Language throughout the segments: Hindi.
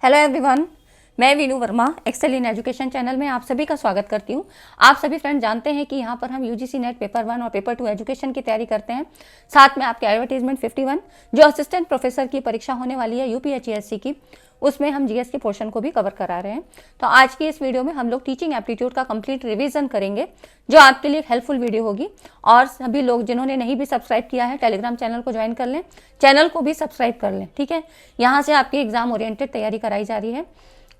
हेलो एवरीवन, मैं Veenu Verma Excel in Education channel में आप सभी का स्वागत करती हूँ। आप सभी फ्रेंड जानते हैं कि यहाँ पर हम यूजीसी नेट पेपर 1 और पेपर 2 एजुकेशन की तैयारी करते हैं। साथ में आपके एडवर्टीजमेंट 51 जो असिस्टेंट प्रोफेसर की परीक्षा होने वाली है यूपीएचईएससी की, उसमें हम जीएस के पोर्शन को भी कवर करा रहे हैं। तो आज की इस वीडियो में हम लोग टीचिंग एप्टीट्यूड का कंप्लीट रिवीजन करेंगे, जो आपके लिए हेल्पफुल वीडियो होगी। और सभी लोग जिन्होंने नहीं भी सब्सक्राइब किया है, टेलीग्राम चैनल को ज्वाइन कर लें, चैनल को भी सब्सक्राइब कर लें, ठीक है। यहाँ से आपकी एग्जाम ओरिएंटेड तैयारी कराई जा रही है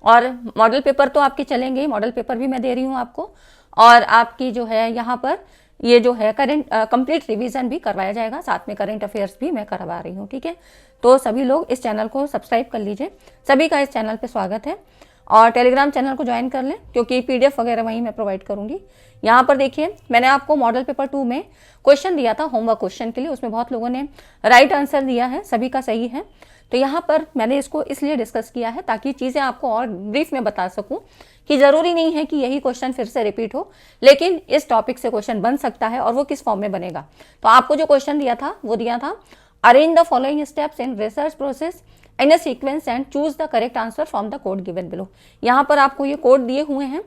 और मॉडल पेपर तो आपके चलेंगे, मॉडल पेपर भी मैं दे रही हूँ आपको। और आपकी जो है यहाँ पर ये जो है करेंट कंप्लीट रिवीजन भी करवाया जाएगा, साथ में करंट अफेयर्स भी मैं करवा रही हूँ, ठीक है। तो सभी लोग इस चैनल को सब्सक्राइब कर लीजिए, सभी का इस चैनल पे स्वागत है। और टेलीग्राम चैनल को ज्वाइन कर लें, क्योंकि पीडीएफ वगैरह वहीं मैं प्रोवाइड करूँगी। यहाँ पर देखिए, मैंने आपको मॉडल पेपर 2 में क्वेश्चन दिया था होमवर्क क्वेश्चन के लिए, उसमें बहुत लोगों ने राइट आंसर दिया है, सभी का सही है। तो यहाँ पर मैंने इसको इसलिए डिस्कस किया है ताकि चीज़ें आपको और ब्रीफ में बता सकूं कि ज़रूरी नहीं है कि यही क्वेश्चन फिर से रिपीट हो, लेकिन इस टॉपिक से क्वेश्चन बन सकता है और वो किस फॉर्म में बनेगा। तो आपको जो क्वेश्चन दिया था वो दिया था, arrange the following steps in research process in a sequence and choose the correct answer from the code given below. यहाँ पर आपको ये कोड दिए हुए हैं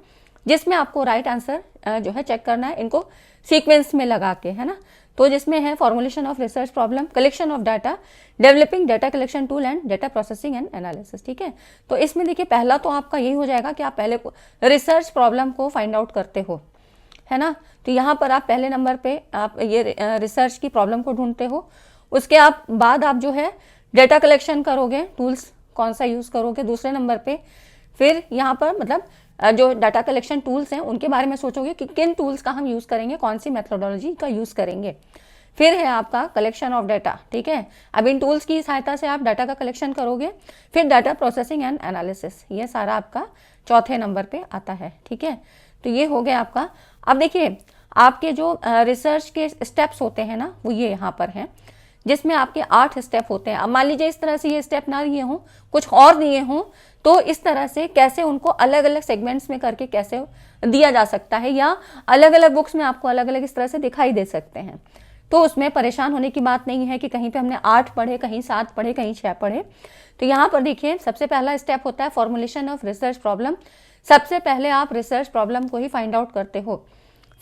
जिसमें आपको राइट आंसर जो है चेक करना है, इनको सीक्वेंस में लगा के, है ना। तो जिसमें है formulation of research problem, collection of data, developing data collection tool and data processing and analysis, ठीक है। तो इसमें देखिए, पहला तो आपका यही हो जाएगा कि आप पहले रिसर्च प्रॉब्लम को फाइंड आउट करते हो, है ना। तो यहाँ पर आप पहले नंबर पे आप ये रिसर्च की प्रॉब्लम को ढूंढते हो। उसके बाद आप जो है डेटा कलेक्शन करोगे, टूल्स कौन सा यूज़ करोगे दूसरे नंबर पे। फिर यहाँ पर मतलब जो डाटा कलेक्शन टूल्स हैं उनके बारे में सोचोगे कि किन टूल्स का हम यूज़ करेंगे, कौन सी मेथोडोलॉजी का यूज़ करेंगे। फिर है आपका कलेक्शन ऑफ डाटा, ठीक है। अब इन टूल्स की सहायता से आप डाटा का कलेक्शन करोगे। फिर डाटा प्रोसेसिंग एंड एनालिसिस, ये सारा आपका चौथे नंबर पे आता है, ठीक है। तो ये हो गया आपका। अब देखिए, आपके जो रिसर्च के स्टेप्स होते हैं ना, वो ये यहाँ पर हैं, जिसमें आपके 8 स्टेप होते हैं। अब मान लीजिए इस तरह से ये स्टेप ना दिए हों, कुछ और दिए हों, तो इस तरह से कैसे उनको अलग अलग सेगमेंट्स में करके कैसे दिया जा सकता है, या अलग अलग बुक्स में आपको अलग अलग इस तरह से दिखाई दे सकते हैं। तो उसमें परेशान होने की बात नहीं है कि कहीं पे हमने 8 पढ़े, कहीं 7 पढ़े, कहीं 6 पढ़े। तो यहाँ पर देखिए, सबसे पहला स्टेप होता है फॉर्मुलेशन ऑफ रिसर्च प्रॉब्लम। सबसे पहले आप रिसर्च प्रॉब्लम को ही फाइंड आउट करते हो।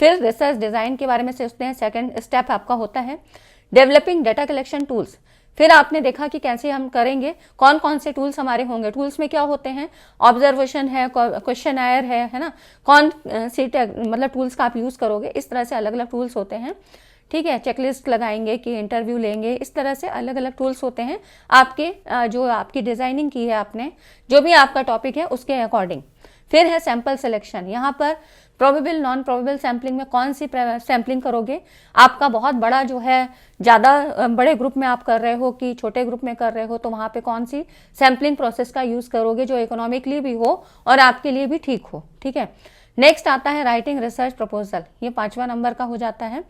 फिर रिसर्च डिज़ाइन के बारे में सोचते हैं। सेकेंड स्टेप आपका होता है डेवलपिंग डाटा कलेक्शन टूल्स। फिर आपने देखा कि कैसे हम करेंगे, कौन कौन से टूल्स हमारे होंगे। टूल्स में क्या होते हैं, ऑब्जर्वेशन है, क्वेश्चन आयर है ना, कौन सी मतलब टूल्स का आप यूज़ करोगे। इस तरह से अलग अलग टूल्स होते हैं, ठीक है। चेकलिस्ट लगाएंगे कि इंटरव्यू लेंगे, इस तरह से अलग अलग टूल्स होते हैं आपके जो आपकी डिज़ाइनिंग की है आपने, जो भी आपका टॉपिक है उसके अकॉर्डिंग। फिर है सैंपल सिलेक्शन। यहाँ पर प्रोबेबल नॉन प्रोबेबल सैम्पलिंग में कौन सी सैम्पलिंग करोगे। आपका बहुत बड़ा जो है, ज़्यादा बड़े ग्रुप में आप कर रहे हो कि छोटे ग्रुप में कर रहे हो, तो वहाँ पे कौन सी सैम्पलिंग प्रोसेस का यूज़ करोगे जो इकोनॉमिकली भी हो और आपके लिए भी ठीक हो, ठीक है। नेक्स्ट आता है राइटिंग रिसर्च प्रपोजल, ये 5वां नंबर का हो जाता है।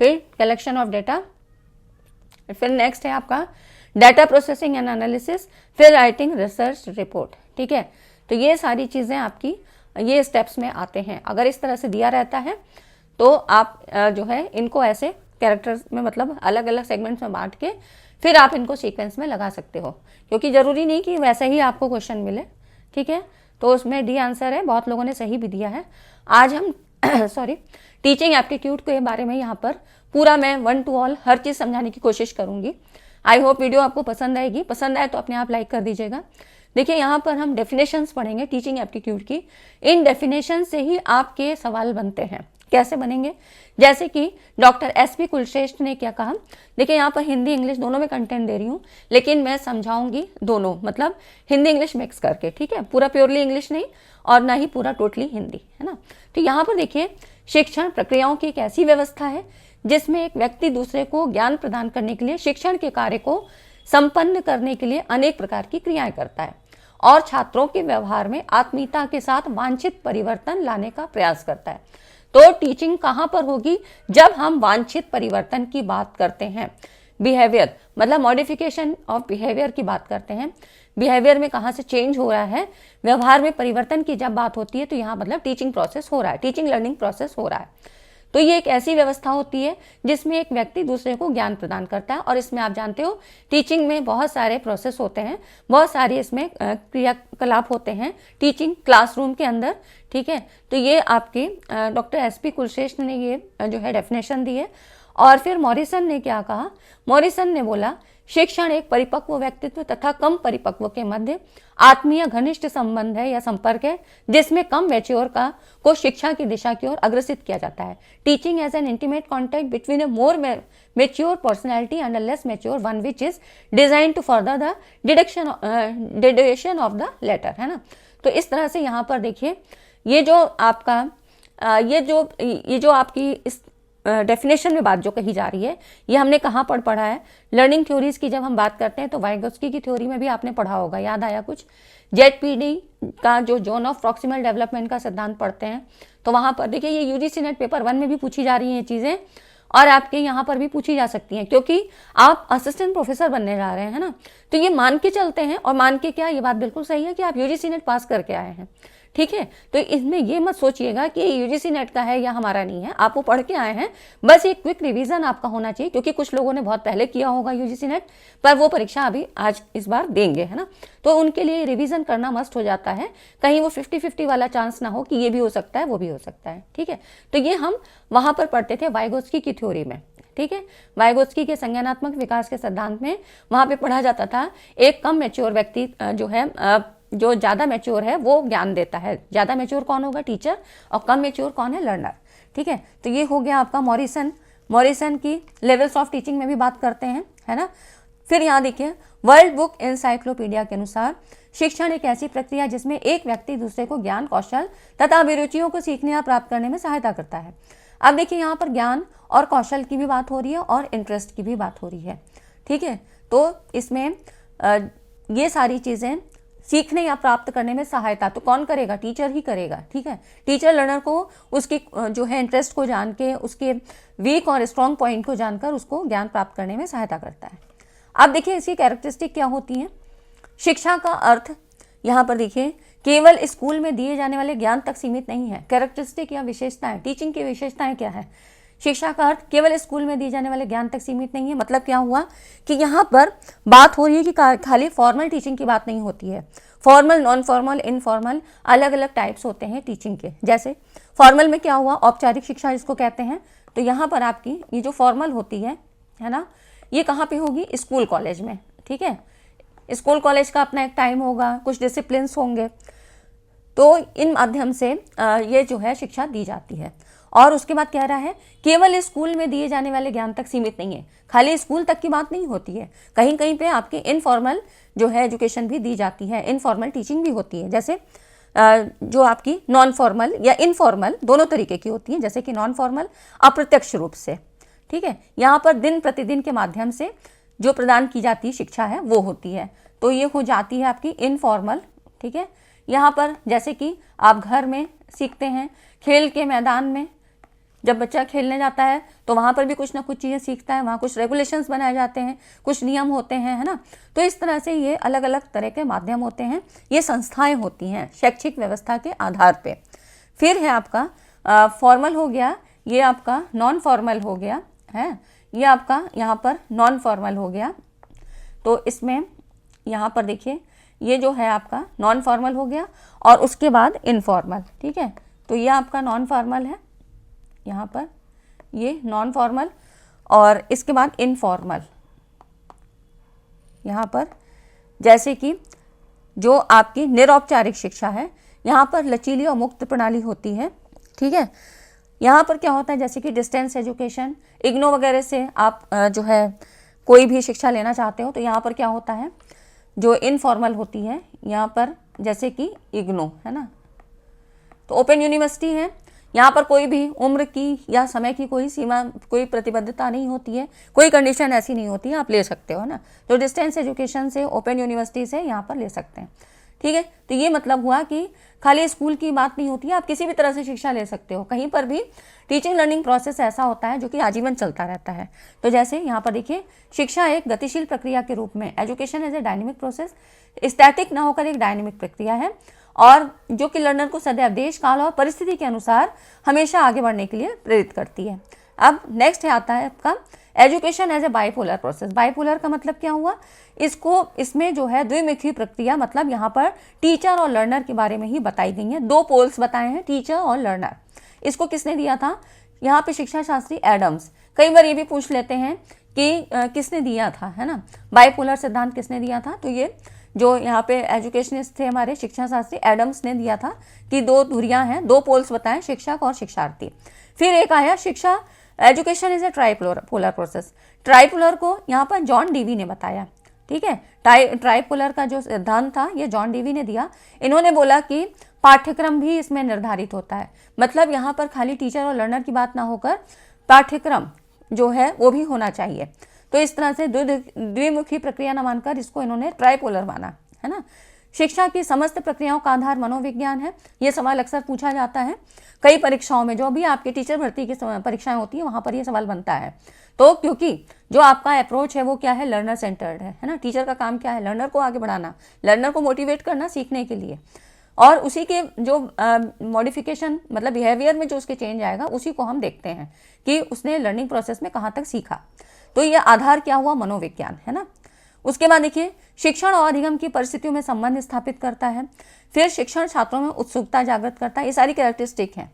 फिर कलेक्शन ऑफ डेटा, फिर नेक्स्ट है आपका डाटा प्रोसेसिंग एंड एनालिसिस, फिर राइटिंग रिसर्च रिपोर्ट, ठीक है। तो ये सारी चीज़ें आपकी ये स्टेप्स में आते हैं। अगर इस तरह से दिया रहता है तो आप जो है इनको ऐसे कैरेक्टर्स में, मतलब अलग अलग सेगमेंट्स में बांट के फिर आप इनको सीक्वेंस में लगा सकते हो, क्योंकि ज़रूरी नहीं कि वैसे ही आपको क्वेश्चन मिले, ठीक है। तो उसमें डी आंसर है, बहुत लोगों ने सही भी दिया है। आज हम सॉरी टीचिंग एप्टीट्यूड के बारे में यहाँ पर पूरा मैं 1 to all हर चीज़ समझाने की कोशिश करूँगी। आई होप वीडियो आपको पसंद आएगी। पसंद आए तो अपने आप लाइक कर दीजिएगा। देखिए, यहाँ पर हम डेफिनेशंस पढ़ेंगे टीचिंग एप्टीट्यूड की। इन डेफिनेशन से ही आपके सवाल बनते हैं। कैसे बनेंगे, जैसे कि डॉक्टर एसपी कुलश्रेष्ठ ने क्या कहा। देखिए, यहाँ पर हिंदी इंग्लिश दोनों में कंटेंट दे रही हूँ, लेकिन मैं समझाऊंगी दोनों, मतलब हिंदी इंग्लिश मिक्स करके, ठीक है। पूरा प्योरली इंग्लिश नहीं और ना ही पूरा टोटली हिंदी, है ना। तो यहाँ पर देखिए, शिक्षण प्रक्रियाओं की एक ऐसी व्यवस्था है जिसमें एक व्यक्ति दूसरे को ज्ञान प्रदान करने के लिए शिक्षण के कार्य को संपन्न करने के लिए अनेक प्रकार की क्रियाएं करता है और छात्रों के व्यवहार में आत्मीयता के साथ वांछित परिवर्तन लाने का प्रयास करता है। तो टीचिंग कहाँ पर होगी, जब हम वांछित परिवर्तन की बात करते हैं। बिहेवियर मतलब मॉडिफिकेशन ऑफ बिहेवियर की बात करते हैं। बिहेवियर में कहाँ से चेंज हो रहा है, व्यवहार में परिवर्तन की जब बात होती है, तो यहाँ मतलब टीचिंग प्रोसेस हो रहा है, टीचिंग लर्निंग प्रोसेस हो रहा है। तो ये एक ऐसी व्यवस्था होती है जिसमें एक व्यक्ति दूसरे को ज्ञान प्रदान करता है। और इसमें आप जानते हो टीचिंग में बहुत सारे प्रोसेस होते हैं, बहुत सारे इसमें क्रियाकलाप होते हैं टीचिंग क्लासरूम के अंदर, ठीक है। तो ये आपके डॉक्टर एसपी कुलश्रेष्ठ ने ये जो है डेफिनेशन दी है। और फिर मॉरिसन ने क्या कहा, मॉरिसन ने बोला शिक्षण एक परिपक्व व्यक्तित्व तथा कम परिपक्व के मध्य आत्मीय घनिष्ठ संबंध है या संपर्क है, जिसमें कम मैच्योर को शिक्षा की दिशा की ओर अग्रसित किया जाता है। Teaching as an intimate contact between a more mature personality and a less mature one which is design to further the deduction of the latter, है ना। तो इस तरह से यहाँ पर देखिए ये जो आपका ये जो आपकी इस डेफिनेशन में बात जो कही जा रही है, ये हमने कहाँ पढ़ा है, लर्निंग थ्योरीज की जब हम बात करते हैं तो वाइगोत्स्की की थ्योरी में भी आपने पढ़ा होगा, याद आया कुछ। जेडपीडी का जो जोन ऑफ प्रॉक्सिमल डेवलपमेंट का सिद्धांत पढ़ते हैं तो वहाँ पर देखिए ये यूजीसी नेट पेपर 1 में भी पूछी जा रही हैं चीज़ें, और आपके यहाँ पर भी पूछी जा सकती हैं, क्योंकि आप असिस्टेंट प्रोफेसर बनने जा रहे हैं, है ना। तो ये मान के चलते हैं, और मान के क्या, ये बात बिल्कुल सही है कि आप यूजीसी नेट पास करके आए हैं, ठीक है। तो इसमें ये मत सोचिएगा कि यूजीसी नेट का है या हमारा नहीं है, आप वो पढ़ के आए हैं, बस एक क्विक रिवीजन आपका होना चाहिए, क्योंकि कुछ लोगों ने बहुत पहले किया होगा यूजीसी नेट, पर वो परीक्षा अभी आज इस बार देंगे, है ना। तो उनके लिए रिवीजन करना मस्ट हो जाता है, कहीं वो 50-50 वाला चांस ना हो कि ये भी हो सकता है वो भी हो सकता है, ठीक है। तो ये हम वहां पर पढ़ते थे वाइगोत्स्की की थ्योरी में, ठीक है। वाइगोत्स्की के संज्ञानात्मक विकास के सिद्धांत में वहां पे पढ़ा जाता था एक कम मैच्योर व्यक्ति जो है जो ज़्यादा मैच्योर है वो ज्ञान देता है। ज़्यादा मैच्योर कौन होगा, टीचर, और कम मैच्योर कौन है, लर्नर, ठीक है। तो ये हो गया आपका मॉरिसन की लेवल्स ऑफ टीचिंग में भी बात करते हैं, है ना। फिर यहाँ देखिए वर्ल्ड बुक एनसाइक्लोपीडिया के अनुसार शिक्षण एक ऐसी प्रक्रिया जिसमें एक व्यक्ति दूसरे को ज्ञान, कौशल तथा अभिरुचियों को सीखने या प्राप्त करने में सहायता करता है। अब देखिए यहाँ पर ज्ञान और कौशल की भी बात हो रही है और इंटरेस्ट की भी बात हो रही है, ठीक है। तो इसमें ये सारी चीज़ें सीखने या प्राप्त करने में सहायता तो कौन करेगा, टीचर ही करेगा, ठीक है। टीचर लर्नर को उसकी जो है इंटरेस्ट को जान के, उसके वीक और स्ट्रॉन्ग पॉइंट को जानकर उसको ज्ञान प्राप्त करने में सहायता करता है। अब देखिए इसकी कैरेक्टरिस्टिक क्या होती हैं। शिक्षा का अर्थ यहाँ पर देखिए केवल स्कूल में दिए जाने वाले ज्ञान तक सीमित नहीं है। कैरेक्टरिस्टिक या विशेषताएं, टीचिंग की विशेषताएं क्या है। शिक्षा का अर्थ केवल स्कूल में दिए जाने वाले ज्ञान तक सीमित नहीं है। मतलब क्या हुआ कि यहाँ पर बात हो रही है कि खाली फॉर्मल टीचिंग की बात नहीं होती है। फॉर्मल, नॉन फॉर्मल, इनफॉर्मल अलग अलग टाइप्स होते हैं टीचिंग के। जैसे फॉर्मल में क्या हुआ, औपचारिक शिक्षा जिसको कहते हैं। तो यहाँ पर आपकी ये जो फॉर्मल होती है ना, ये कहाँ पे होगी, स्कूल कॉलेज में, ठीक है। स्कूल कॉलेज का अपना एक टाइम होगा, कुछ डिसिप्लिन्स होंगे, तो इन माध्यम से ये जो है शिक्षा दी जाती है। और उसके बाद कह रहा है केवल स्कूल में दिए जाने वाले ज्ञान तक सीमित नहीं है। खाली स्कूल तक की बात नहीं होती है, कहीं कहीं पे आपके इनफॉर्मल जो है एजुकेशन भी दी जाती है, इनफॉर्मल टीचिंग भी होती है। जैसे जो आपकी नॉन फॉर्मल या इनफॉर्मल दोनों तरीके की होती है। जैसे कि नॉन फॉर्मल अप्रत्यक्ष रूप से, ठीक है, यहाँ पर दिन प्रतिदिन के माध्यम से जो प्रदान की जाती शिक्षा है वो होती है, तो ये हो जाती है आपकी इनफॉर्मल, ठीक है। यहाँ पर जैसे कि आप घर में सीखते हैं, खेल के मैदान में जब बच्चा खेलने जाता है तो वहाँ पर भी कुछ ना कुछ चीज़ें सीखता है, वहाँ कुछ रेगुलेशंस बनाए जाते हैं, कुछ नियम होते हैं, है ना। तो इस तरह से ये अलग अलग तरह के माध्यम होते हैं, ये संस्थाएं होती हैं शैक्षिक व्यवस्था के आधार पे। फिर है आपका फॉर्मल हो गया, ये आपका नॉन फॉर्मल हो गया है, ये आपका यहाँ पर नॉन फॉर्मल हो गया। तो इसमें यहाँ पर देखिए ये जो है आपका नॉन फॉर्मल हो गया और उसके बाद इनफॉर्मल, ठीक है। तो ये आपका नॉन फॉर्मल है, यहाँ पर ये नॉन फॉर्मल, और इसके बाद इनफॉर्मल। यहाँ पर जैसे कि जो आपकी निरौपचारिक शिक्षा है, यहाँ पर लचीली और मुक्त प्रणाली होती है, ठीक है। यहाँ पर क्या होता है, जैसे कि डिस्टेंस एजुकेशन, इग्नो वगैरह से आप जो है कोई भी शिक्षा लेना चाहते हो, तो यहाँ पर क्या होता है, जो इनफॉर्मल होती है यहाँ पर जैसे कि इग्नो, है ना। तो ओपन यूनिवर्सिटी है, यहाँ पर कोई भी उम्र की या समय की कोई सीमा, कोई प्रतिबद्धता नहीं होती है, कोई कंडीशन ऐसी नहीं होती है, आप ले सकते हो ना। तो डिस्टेंस एजुकेशन से, ओपन यूनिवर्सिटी से यहाँ पर ले सकते हैं, ठीक है। तो ये मतलब हुआ कि खाली स्कूल की बात नहीं होती है, आप किसी भी तरह से शिक्षा ले सकते हो। कहीं पर भी टीचिंग लर्निंग प्रोसेस ऐसा होता है जो कि आजीवन चलता रहता है। तो जैसे यहाँ पर देखिए शिक्षा एक गतिशील प्रक्रिया के रूप में, education as a dynamic process, static ना होकर एक डायनेमिक प्रक्रिया है। और जो कि लर्नर को सदैव देश काल और परिस्थिति के अनुसार हमेशा आगे बढ़ने के लिए प्रेरित करती है। अब नेक्स्ट आता है आपका education as a bipolar process. Bipolar का मतलब क्या हुआ, इसमें जो है द्विमुखी प्रक्रिया, मतलब यहाँ पर टीचर और लर्नर के बारे में ही बताई गई है। दो पोल्स बताए हैं, टीचर और लर्नर। इसको किसने दिया था, यहाँ पे शिक्षा शास्त्री एडम्स। कई बार ये भी पूछ लेते हैं कि किसने दिया था, है ना, बाइपोलर सिद्धांत किसने दिया था। तो ये जो यहाँ पे एजुकेशनिस्ट थे हमारे शिक्षा शास्त्री एडम्स ने दिया था कि दो धुरियाँ हैं, दो पोल्स बताएं, शिक्षक और शिक्षार्थी। फिर एक आया शिक्षा education is a tripolar process. Tripolar को यहाँ पर जॉन डीवी ने बताया, ठीक है। ट्राइपोलर का जो सिद्धांत था ये जॉन डीवी ने दिया। इन्होंने बोला कि पाठ्यक्रम भी इसमें निर्धारित होता है, मतलब यहाँ पर खाली टीचर और लर्नर की बात ना होकर पाठ्यक्रम जो है वो भी होना चाहिए। तो इस तरह से द्विमुखी प्रक्रिया न मानकर इसको इन्होंने ट्राइपोलर माना, है ना। शिक्षा की समस्त प्रक्रियाओं का आधार मनोविज्ञान है। ये सवाल अक्सर पूछा जाता है कई परीक्षाओं में, जो भी आपके टीचर भर्ती की परीक्षाएं होती है वहाँ पर ये सवाल बनता है। तो क्योंकि जो आपका अप्रोच है वो क्या है, लर्नर सेंटर्ड है ना। टीचर का काम क्या है, लर्नर को आगे बढ़ाना, लर्नर को मोटिवेट करना सीखने के लिए, और उसी के जो मॉडिफिकेशन मतलब बिहेवियर में जो उसके चेंज आएगा उसी को हम देखते हैं कि उसने लर्निंग प्रोसेस में कहाँ तक सीखा। तो ये आधार क्या हुआ, मनोविज्ञान, है ना। उसके बाद देखिए शिक्षण और अधिगम की परिस्थितियों में संबंध स्थापित करता है। फिर शिक्षण छात्रों में उत्सुकता जागृत करता है। ये सारी कैरेक्टरिस्टिक हैं।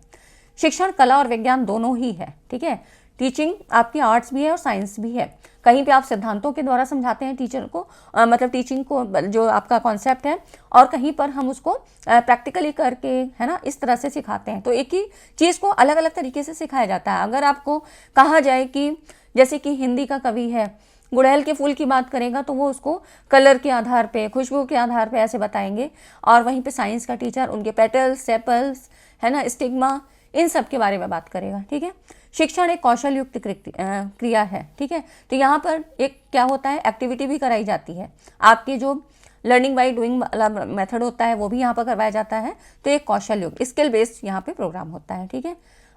शिक्षण कला और विज्ञान दोनों ही है, ठीक है। टीचिंग आपकी आर्ट्स भी है और साइंस भी है। कहीं पे आप सिद्धांतों के द्वारा समझाते हैं टीचर को, मतलब टीचिंग को, जो आपका कॉन्सेप्ट है, और कहीं पर हम उसको प्रैक्टिकली करके, है ना, इस तरह से सिखाते हैं। तो एक ही चीज़ को अलग अलग तरीके से सिखाया जाता है। अगर आपको कहा जाए कि जैसे कि हिंदी का कवि है, गुड़हल के फूल की बात करेगा तो वो उसको कलर के आधार पे, खुशबू के आधार पे ऐसे बताएंगे, और वहीं पे साइंस का टीचर उनके पेटल्स, सेपल्स, है ना, स्टिग्मा, इन सब के बारे में बात करेगा, ठीक है। शिक्षण एक कौशल युक्त क्रिया है, ठीक है। तो यहाँ पर एक क्या होता है, एक्टिविटी भी कराई जाती है। आपके जो लर्निंग बाई डूइंग वाला मेथड होता है वो भी यहाँ पर करवाया जाता है। तो एक कौशल युक्त स्किल बेस्ड यहाँ पे प्रोग्राम होता है, ठीक है।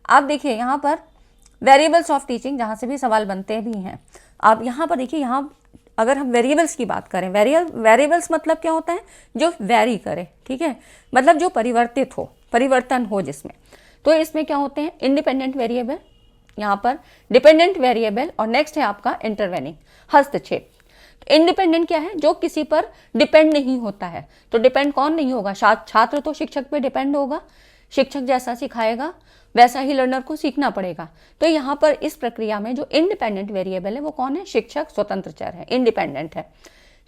आप देखिए यहाँ पर वेरिएबल्स ऑफ टीचिंग, जहाँ से भी सवाल बनते भी हैं। आप यहाँ पर देखिए, यहाँ अगर हम वेरिएबल्स की बात करें, वेरिएबल्स मतलब क्या होता है, जो वेरी करे, ठीक है, मतलब जो परिवर्तित हो, परिवर्तन हो जिसमें। तो इसमें क्या होते हैं, इंडिपेंडेंट वेरिएबल, यहाँ पर डिपेंडेंट वेरिएबल, और नेक्स्ट है आपका इंटरवेनिंग, हस्तक्षेप। इंडिपेंडेंट क्या है, जो किसी पर डिपेंड नहीं होता है। तो डिपेंड कौन नहीं होगा, छात्र तो शिक्षक पे डिपेंड होगा, शिक्षक जैसा सिखाएगा वैसा ही लर्नर को सीखना पड़ेगा। तो यहाँ पर इस प्रक्रिया में जो इंडिपेंडेंट वेरिएबल है वो कौन है, शिक्षक स्वतंत्र चर है, इंडिपेंडेंट है।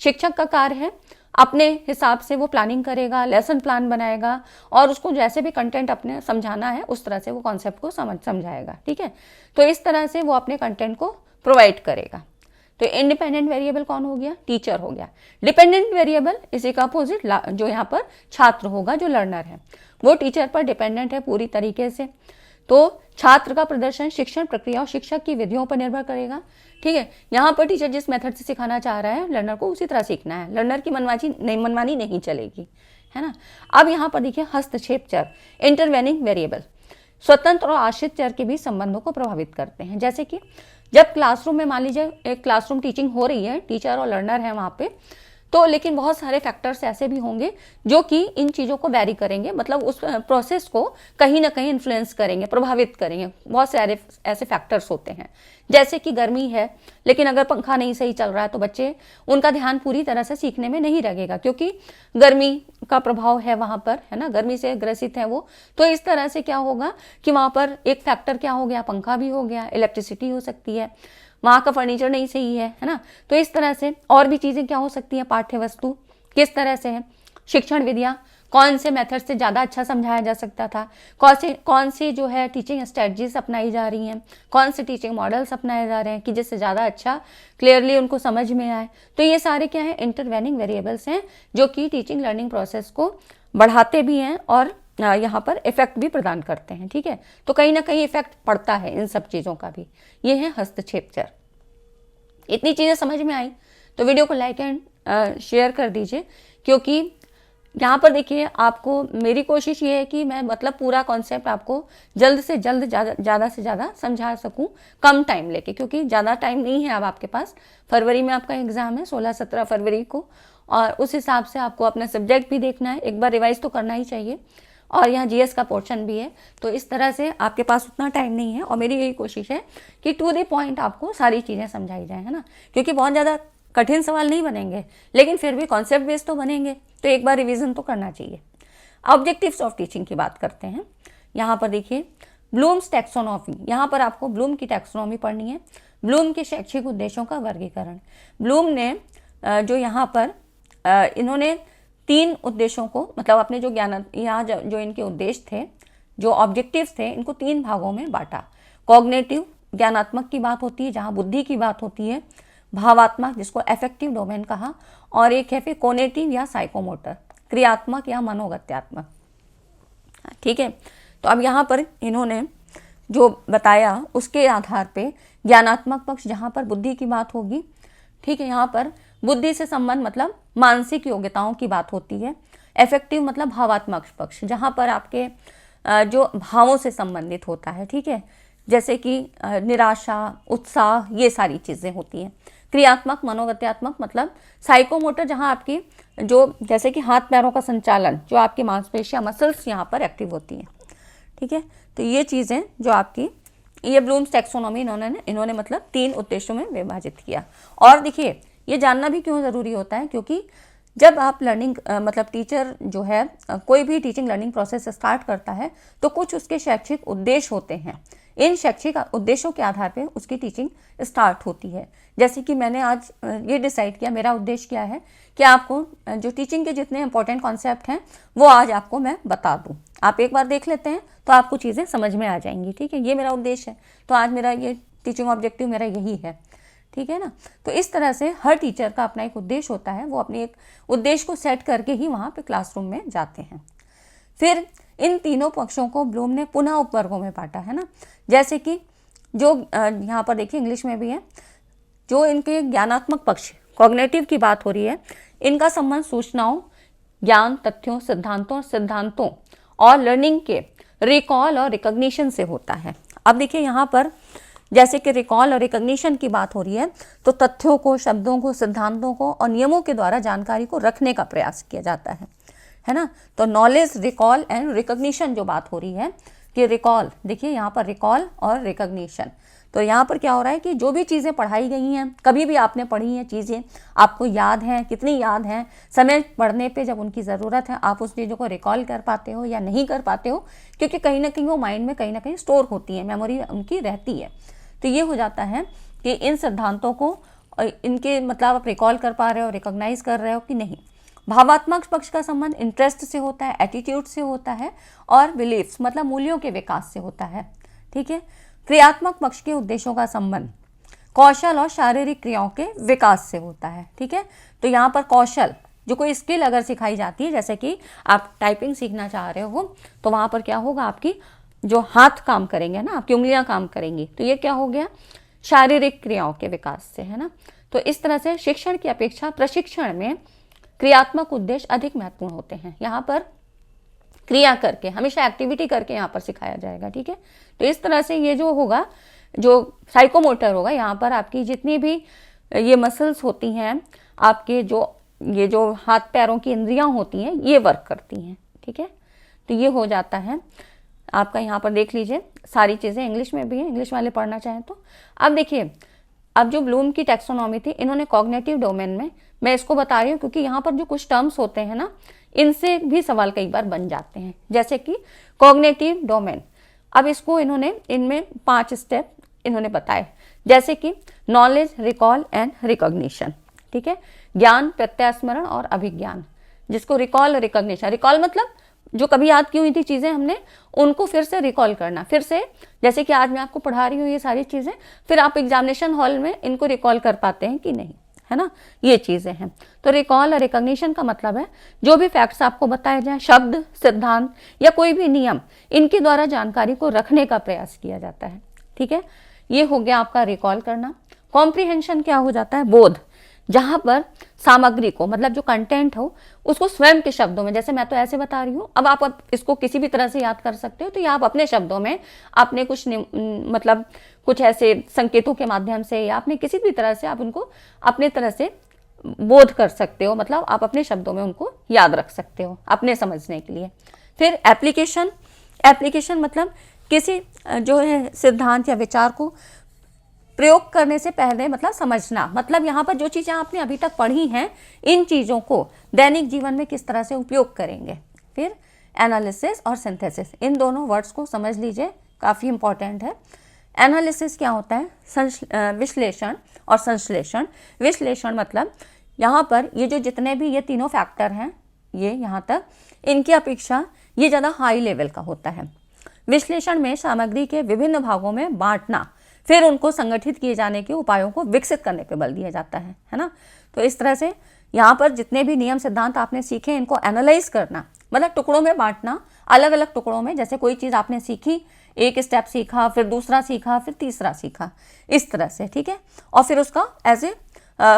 शिक्षक का कार्य है अपने हिसाब से वो प्लानिंग करेगा, लेसन प्लान बनाएगा, और उसको जैसे भी कंटेंट अपने समझाना है उस तरह से वो कॉन्सेप्ट को समझाएगा, ठीक है। तो इस तरह से वो अपने कंटेंट को प्रोवाइड करेगा। तो इंडिपेंडेंट वेरिएबल कौन हो गया, टीचर हो गया। डिपेंडेंट वेरिएबल इसी का अपोजिट जो यहाँ पर छात्र होगा, जो लर्नर है, वो टीचर पर डिपेंडेंट है पूरी तरीके से। तो छात्र का प्रदर्शन शिक्षण प्रक्रिया और शिक्षक की विधियों पर निर्भर करेगा, ठीक है। यहाँ पर टीचर जिस मेथड से सिखाना चाह रहा है लर्नर को उसी तरह सीखना है, लर्नर की मनमानी नहीं चलेगी, है ना। अब यहाँ पर देखिए हस्तक्षेप चर, इंटरवेनिंग वेरिएबल, स्वतंत्र और आश्रित चर के बीच संबंधों को प्रभावित करते हैं। जैसे कि जब क्लासरूम में मान लीजिए एक क्लासरूम टीचिंग हो रही है, टीचर और लर्नर है वहाँ पे, तो लेकिन बहुत सारे फैक्टर्स ऐसे भी होंगे जो कि इन चीज़ों को वैरी करेंगे, मतलब उस प्रोसेस को कहीं ना कहीं इन्फ्लुएंस करेंगे, प्रभावित करेंगे। बहुत सारे ऐसे फैक्टर्स होते हैं, जैसे कि गर्मी है लेकिन अगर पंखा नहीं सही चल रहा है तो बच्चे उनका ध्यान पूरी तरह से सीखने में नहीं लगेगा, क्योंकि गर्मी का प्रभाव है वहाँ पर, है ना, गर्मी से ग्रसित है वो। तो इस तरह से क्या होगा कि वहाँ पर एक फैक्टर क्या हो गया, पंखा भी हो गया, इलेक्ट्रिसिटी हो सकती है, वहाँ का फर्नीचर नहीं सही है ना। तो इस तरह से और भी चीज़ें क्या हो सकती हैं, पाठ्य वस्तु किस तरह से है, शिक्षण विधियाँ, कौन से मेथड से ज़्यादा अच्छा समझाया जा सकता था, कौन सी जो है टीचिंग स्ट्रेटजीज अपनाई जा रही हैं, कौन से टीचिंग मॉडल्स अपनाए जा रहे हैं कि जिससे ज़्यादा अच्छा क्लियरली उनको समझ में आए। तो ये सारे क्या है, इंटरवेनिंग वेरिएबल्स हैं जो कि टीचिंग लर्निंग प्रोसेस को बढ़ाते भी हैं और यहाँ पर इफेक्ट भी प्रदान करते हैं, ठीक है। तो कहीं ना कहीं इफेक्ट पड़ता है इन सब चीज़ों का भी। ये है हस्तक्षेप चर। इतनी चीज़ें समझ में आई तो वीडियो को लाइक एंड शेयर कर दीजिए, क्योंकि यहाँ पर देखिए आपको मेरी कोशिश ये है कि मैं मतलब पूरा कॉन्सेप्ट आपको जल्द से जल्द ज़्यादा से ज़्यादा समझा सकूँ कम टाइम लेके, क्योंकि ज़्यादा टाइम नहीं है अब आपके पास। फरवरी में आपका एग्ज़ाम है 16-17 फरवरी को, और उस हिसाब से आपको अपना सब्जेक्ट भी देखना है, एक बार रिवाइज तो करना ही चाहिए। और यहाँ जीएस का पोर्शन भी है, तो इस तरह से आपके पास उतना टाइम नहीं है और मेरी यही कोशिश है कि टू द पॉइंट आपको सारी चीज़ें समझाई जाए, है ना, क्योंकि बहुत ज़्यादा कठिन सवाल नहीं बनेंगे लेकिन फिर भी कॉन्सेप्ट बेस्ड तो बनेंगे, तो एक बार रिवीजन तो करना चाहिए। ऑब्जेक्टिव्स ऑफ टीचिंग की बात करते हैं। यहाँ पर देखिए ब्लूम्स टैक्सोनॉमी, यहाँ पर आपको ब्लूम की टैक्सोनॉमी पढ़नी है, ब्लूम के शैक्षिक उद्देश्यों का वर्गीकरण। ब्लूम ने जो यहाँ पर इन्होंने 3 उद्देश्यों को, मतलब अपने जो यहाँ जो इनके उद्देश्य थे, जो ऑब्जेक्टिव्स थे, इनको 3 भागों में बांटा। कॉग्निटिव, ज्ञानात्मक की बात होती है जहाँ बुद्धि की बात होती है, भावात्मक जिसको अफेक्टिव डोमेन कहा, और एक है फिर कोनेटिव या साइकोमोटर, क्रियात्मक या मनोगत्यात्मक। ठीक है, तो अब यहाँ पर इन्होंने जो बताया उसके आधार पे ज्ञानात्मक पक्ष जहाँ पर बुद्धि की बात होगी, ठीक है, यहाँ पर बुद्धि से संबंध मतलब मानसिक योग्यताओं की बात होती है। इफेक्टिव मतलब भावात्मक पक्ष जहाँ पर आपके जो भावों से संबंधित होता है, ठीक है, जैसे कि निराशा, उत्साह, ये सारी चीज़ें होती हैं। क्रियात्मक मनोगत्यात्मक मतलब साइकोमोटर जहाँ आपकी जो जैसे कि हाथ पैरों का संचालन, जो आपकी मांसपेशियां मसल्स यहाँ पर एक्टिव होती हैं, ठीक है, तो ये चीज़ें जो आपकी, ये ब्लूम्स टैक्सोनॉमी इन्होंने मतलब 3 उद्देश्यों में विभाजित किया। और देखिए ये जानना भी क्यों ज़रूरी होता है, क्योंकि जब आप लर्निंग मतलब टीचर जो है कोई भी टीचिंग लर्निंग प्रोसेस स्टार्ट करता है तो कुछ उसके शैक्षिक उद्देश्य होते हैं, इन शैक्षिक उद्देश्यों के आधार पे उसकी टीचिंग स्टार्ट होती है। जैसे कि मैंने आज ये डिसाइड किया, मेरा उद्देश्य क्या है कि आपको जो टीचिंग के जितने इंपॉर्टेंट कॉन्सेप्ट हैं वो आज आपको मैं बता दूं। आप एक बार देख लेते हैं तो आपको चीज़ें समझ में आ जाएंगी, ठीक है, ये मेरा उद्देश्य है। तो आज मेरा ये टीचिंग ऑब्जेक्टिव मेरा यही है, ठीक है ना। तो इस तरह से हर टीचर का अपना एक उद्देश्य होता है, वो अपने एक उद्देश्य को सेट करके ही वहाँ पे क्लासरूम में जाते हैं। फिर इन तीनों पक्षों को ब्लूम ने पुनः उपवर्गों में बांटा, है ना। जैसे कि जो यहाँ पर देखिए इंग्लिश में भी है, जो इनके ज्ञानात्मक पक्ष कॉग्निटिव की बात हो रही है, इनका संबंध सूचनाओं, ज्ञान, तथ्यों, सिद्धांतों और लर्निंग के रिकॉल और रिकॉग्निशन से होता है। अब देखिए यहाँ पर जैसे कि रिकॉल और रिकॉग्निशन की बात हो रही है, तो तथ्यों को, शब्दों को, सिद्धांतों को और नियमों के द्वारा जानकारी को रखने का प्रयास किया जाता है ना। तो नॉलेज, रिकॉल एंड रिकॉग्निशन जो बात हो रही है कि रिकॉल, देखिए यहाँ पर रिकॉल और रिकॉग्निशन, तो यहाँ पर क्या हो रहा है कि जो भी चीज़ें पढ़ाई गई हैं, कभी भी आपने पढ़ी हैं चीज़ें, आपको याद हैं, कितनी याद हैं, समय पढ़ने पे जब उनकी ज़रूरत है आप उस चीज़ों को रिकॉल कर पाते हो या नहीं कर पाते हो, क्योंकि कहीं ना कहीं वो माइंड में कहीं ना कहीं स्टोर होती है, मेमोरी उनकी रहती है। तो ये हो जाता है कि इन सिद्धांतों को इनके मतलब आप रिकॉल कर पा रहे हो, रिकॉग्नाइज कर रहे हो कि नहीं। भावात्मक पक्ष का संबंध इंटरेस्ट से होता है, एटीट्यूड से होता है और बिलीफ्स मतलब मूल्यों के विकास से होता है, ठीक है। क्रियात्मक पक्ष के उद्देश्यों का संबंध कौशल और शारीरिक क्रियाओं के विकास से होता है, ठीक है। तो यहाँ पर कौशल, जो कोई स्किल अगर सिखाई जाती है, जैसे कि आप टाइपिंग सीखना चाह रहे हो तो वहाँ पर क्या होगा, आपकी जो हाथ काम करेंगे ना, आपकी उंगलियां काम करेंगी, तो ये क्या हो गया, शारीरिक क्रियाओं के विकास से, है ना। तो इस तरह से शिक्षण की अपेक्षा प्रशिक्षण में क्रियात्मक उद्देश्य अधिक महत्वपूर्ण होते हैं। यहाँ पर क्रिया करके, हमेशा एक्टिविटी करके यहाँ पर सिखाया जाएगा, ठीक है। तो इस तरह से ये जो होगा, जो साइकोमोटर होगा, यहाँ पर आपकी जितनी भी ये मसल्स होती हैं, आपके ये जो हाथ पैरों की इंद्रियां होती हैं, ये वर्क करती हैं, ठीक है। तो ये हो जाता है आपका, यहाँ पर देख लीजिए सारी चीज़ें इंग्लिश में भी हैं, इंग्लिश वाले पढ़ना चाहें तो। अब देखिए, अब जो ब्लूम की टैक्सोनॉमी थी, इन्होंने कॉग्निटिव डोमेन में, मैं इसको बता रही हूँ क्योंकि यहाँ पर जो कुछ टर्म्स होते हैं ना, इनसे भी सवाल कई बार बन जाते हैं, जैसे कि कॉग्निटिव डोमेन। अब इसको इन्होंने, इनमें 5 स्टेप इन्होंने बताए, जैसे कि नॉलेज, रिकॉल एंड रिकॉग्निशन, ठीक है। ज्ञान, प्रत्यास्मरण और अभिज्ञान, जिसको रिकॉल और रिकॉग्निशन, रिकॉल मतलब जो कभी याद की हुई थी चीज़ें हमने, उनको फिर से रिकॉल करना, फिर से, जैसे कि आज मैं आपको पढ़ा रही हूँ ये सारी चीज़ें, फिर आप एग्जामिनेशन हॉल में इनको रिकॉल कर पाते हैं कि नहीं, है ना, ये चीज़ें हैं। तो रिकॉल और रिकॉग्निशन का मतलब है जो भी फैक्ट्स आपको बताए जाएं, शब्द, सिद्धांत या कोई भी नियम, इनके द्वारा जानकारी को रखने का प्रयास किया जाता है, ठीक है। ये हो गया आपका रिकॉल करना। कॉम्प्रिहेंशन क्या हो जाता है, बोध, जहाँ पर सामग्री को, मतलब जो कंटेंट हो उसको स्वयं के शब्दों में, जैसे मैं तो ऐसे बता रही हूँ, अब आप इसको किसी भी तरह से याद कर सकते हो, तो ये आप अपने शब्दों में, आपने कुछ मतलब कुछ ऐसे संकेतों के माध्यम से या आपने किसी भी तरह से आप उनको अपने तरह से बोध कर सकते हो, मतलब आप अपने शब्दों में उनको याद रख सकते हो अपने समझने के लिए। फिर एप्लीकेशन, एप्लीकेशन मतलब किसी जो है सिद्धांत या विचार को प्रयोग करने से पहले मतलब समझना, मतलब यहाँ पर जो चीज़ें आपने अभी तक पढ़ी हैं इन चीज़ों को दैनिक जीवन में किस तरह से उपयोग करेंगे। फिर एनालिसिस और सिंथेसिस, इन दोनों वर्ड्स को समझ लीजिए, काफ़ी इंपॉर्टेंट है। एनालिसिस क्या होता है? विश्लेषण और संश्लेषण। विश्लेषण मतलब यहाँ पर ये जो जितने भी ये तीनों फैक्टर हैं, ये यहाँ तक, इनकी अपेक्षा ये ज़्यादा हाई लेवल का होता है। विश्लेषण में सामग्री के विभिन्न भागों में बांटना, फिर उनको संगठित किए जाने के उपायों को विकसित करने पर बल दिया जाता है ना। तो इस तरह से यहाँ पर जितने भी नियम सिद्धांत आपने सीखे इनको एनालाइज करना, मतलब टुकड़ों में बांटना, अलग अलग टुकड़ों में। जैसे कोई चीज़ आपने सीखी, एक स्टेप सीखा, फिर दूसरा सीखा, फिर तीसरा सीखा, इस तरह से, ठीक है। और फिर उसका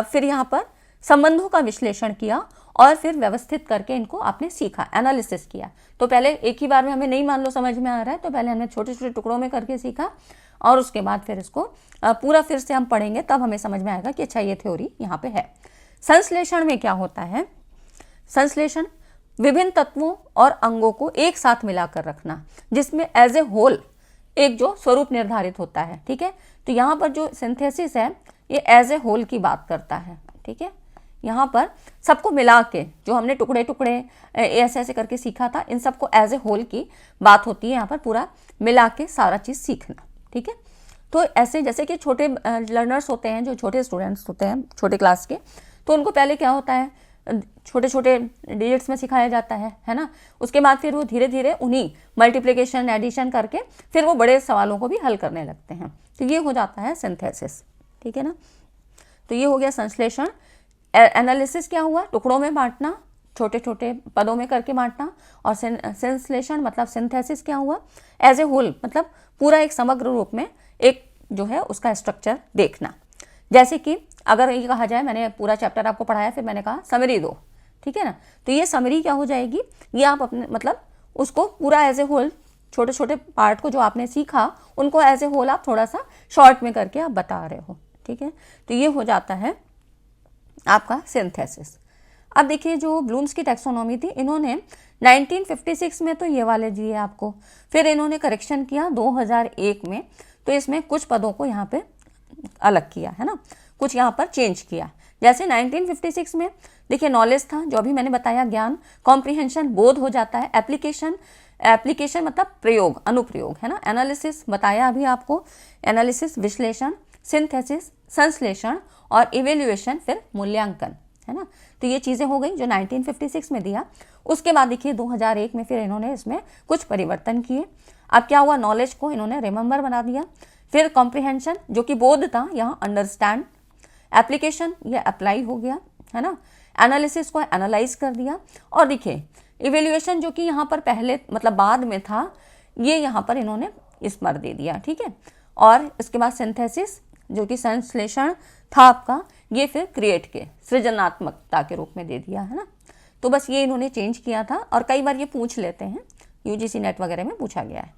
फिर यहाँ पर संबंधों का विश्लेषण किया और फिर व्यवस्थित करके इनको आपने सीखा, एनालिसिस किया। तो पहले एक ही बार में हमें नहीं मान लो समझ में आ रहा है, तो पहले हमने छोटे छोटे टुकड़ों में करके सीखा और उसके बाद फिर इसको पूरा फिर से हम पढ़ेंगे, तब हमें समझ में आएगा कि अच्छा ये थ्योरी यहाँ पे है। संश्लेषण में क्या होता है? संश्लेषण विभिन्न तत्वों और अंगों को एक साथ मिलाकर रखना, जिसमें एज ए होल एक जो स्वरूप निर्धारित होता है, ठीक है। तो यहाँ पर जो सिंथेसिस है ये एज ए होल की बात करता है, ठीक है। यहाँ पर सबको मिला के जो हमने टुकड़े टुकड़े ऐसे ऐसे करके सीखा था, इन सबको एज ए होल की बात होती है, यहाँ पर पूरा मिला के सारा चीज़ सीखना, ठीक है। तो ऐसे जैसे कि छोटे लर्नर्स होते हैं, जो छोटे स्टूडेंट्स होते हैं छोटे क्लास के, तो उनको पहले क्या होता है छोटे छोटे डिजिट्स में सिखाया जाता है ना। उसके बाद फिर वो धीरे धीरे उन्हीं मल्टीप्लिकेशन एडिशन करके फिर वो बड़े सवालों को भी हल करने लगते हैं। तो ये हो जाता है सिंथेसिस, ठीक है ना। तो ये हो गया संश्लेषण। एनालिसिस क्या हुआ? टुकड़ों में बांटना, छोटे छोटे पदों में करके बांटना। और संश्लेषण मतलब सिंथेसिस क्या हुआ? एज ए होल, मतलब पूरा एक समग्र रूप में एक जो है उसका स्ट्रक्चर देखना। जैसे कि अगर ये कहा जाए, मैंने पूरा चैप्टर आपको पढ़ाया, फिर मैंने कहा समरी दो, ठीक है ना। तो ये समरी क्या हो जाएगी? ये आप अपने मतलब उसको पूरा एज ए होल, छोटे छोटे पार्ट को जो आपने सीखा उनको एज ए होल आप थोड़ा सा शॉर्ट में करके आप बता रहे हो, ठीक है। तो ये हो जाता है आपका सिंथेसिस। अब देखिए जो ब्लूम्स की टैक्सोनॉमी थी, इन्होंने 1956 में तो ये वाले दिए आपको, फिर इन्होंने करेक्शन किया 2001 में, तो इसमें कुछ पदों को यहाँ पे अलग किया है ना, कुछ यहाँ पर चेंज किया। जैसे 1956 में देखिए नॉलेज था, जो अभी मैंने बताया ज्ञान, कॉम्प्रिहेंशन बोध हो जाता है, एप्लीकेशन, एप्लीकेशन मतलब प्रयोग, अनुप्रयोग है ना, एनालिसिस बताया अभी आपको, एनालिसिस विश्लेषण, सिंथेसिस संश्लेषण और इवेल्युएशन फिर मूल्यांकन, है ना। तो ये चीज़ें हो गई जो 1956 में दिया। उसके बाद देखिए 2001 में फिर इन्होंने इसमें कुछ परिवर्तन किए। अब क्या हुआ? नॉलेज को इन्होंने रिमेंबर बना दिया, फिर कॉम्प्रिहेंशन जो कि बोध था यहाँ अंडरस्टैंड, एप्लीकेशन ये अप्लाई हो गया, है ना, एनालिसिस को एनालाइज कर दिया, और देखिए इवेल्युएशन जो कि यहाँ पर पहले मतलब बाद में था, ये यहाँ पर इन्होंने स्मर दे दिया, ठीक है। और इसके बाद सिंथेसिस जो कि संश्लेषण था आपका, ये फिर क्रिएट के सृजनात्मकता के रूप में दे दिया, है ना। तो बस ये इन्होंने चेंज किया था, और कई बार ये पूछ लेते हैं, यूजीसी नेट वगैरह में पूछा गया है।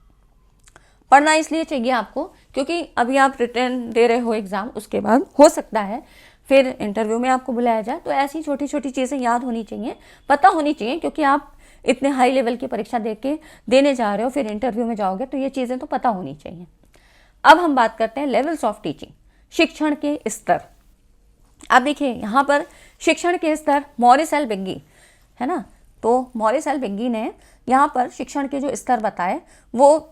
पढ़ना इसलिए चाहिए आपको क्योंकि अभी आप रिटर्न दे रहे हो एग्ज़ाम, उसके बाद हो सकता है फिर इंटरव्यू में आपको बुलाया जाए, तो ऐसी छोटी छोटी चीज़ें याद होनी चाहिए, पता होनी चाहिए, क्योंकि आप इतने हाई लेवल की परीक्षा देने जा रहे हो, फिर इंटरव्यू में जाओगे, तो ये चीज़ें तो पता होनी चाहिए। अब हम बात करते हैं लेवल्स ऑफ टीचिंग, शिक्षण के स्तर। अब देखिए यहाँ पर शिक्षण के स्तर मॉरिस एल बेग्गी, है ना, तो मॉरिस एल बेग्गी ने यहाँ पर शिक्षण के जो स्तर बताए वो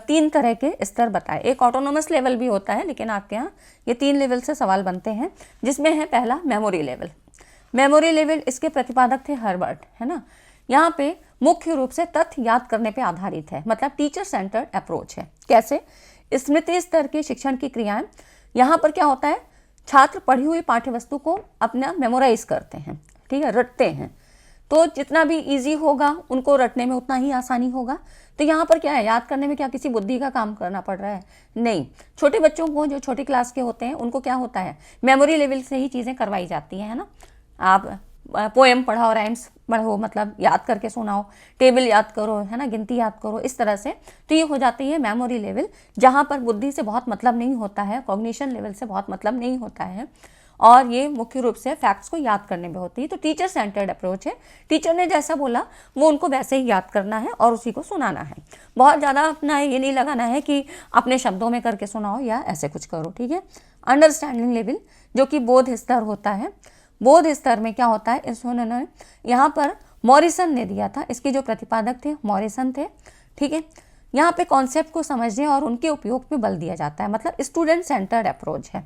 3 तरह के स्तर बताए। एक ऑटोनोमस लेवल भी होता है, लेकिन आपके यहाँ ये 3 लेवल से सवाल बनते हैं, जिसमें है पहला मेमोरी लेवल। मेमोरी लेवल इसके प्रतिपादक थे हर्बर्ट, है ना। यहाँ पे मुख्य रूप से तथ्य याद करने पे आधारित है, मतलब टीचर सेंटर्ड अप्रोच है। कैसे? स्मृति स्तर के शिक्षण की क्रियाएं, यहाँ पर क्या होता है, छात्र पढ़ी हुई पाठ्यवस्तु को अपना मेमोराइज करते हैं, ठीक है, रटते हैं, तो जितना भी इजी होगा उनको रटने में उतना ही आसानी होगा। तो यहाँ पर क्या है, याद करने में क्या किसी बुद्धि का काम करना पड़ रहा है? नहीं। छोटे बच्चों को जो छोटी क्लास के होते हैं उनको क्या होता है, मेमोरी लेवल से ही चीज़ें करवाई जाती हैं, है ना। आप पोएम पढ़ाओ, राइम्स पढ़ो, मतलब याद करके सुनाओ, टेबल याद करो, है ना, गिनती याद करो, इस तरह से। तो ये हो जाती है मेमोरी लेवल, जहाँ पर बुद्धि से बहुत मतलब नहीं होता है, कॉग्निशन लेवल से बहुत मतलब नहीं होता है। और ये मुख्य रूप से फैक्ट्स को याद करने में होती है। तो टीचर सेंटर्ड अप्रोच है, टीचर ने जैसा बोला वो उनको वैसे ही याद करना है और उसी को सुनाना है। बहुत ज़्यादा अपना ये नहीं लगाना है कि अपने शब्दों में करके सुनाओ या ऐसे कुछ करो, ठीक है। अंडरस्टैंडिंग लेवल जो कि बोध स्तर होता है, बोध स्तर में क्या होता है, इन्होंने यहाँ पर मॉरिसन ने दिया था, इसके जो प्रतिपादक थे मॉरिसन थे, ठीक है। यहाँ पे कॉन्सेप्ट को समझने और उनके उपयोग पे बल दिया जाता है, मतलब स्टूडेंट सेंटर्ड अप्रोच है।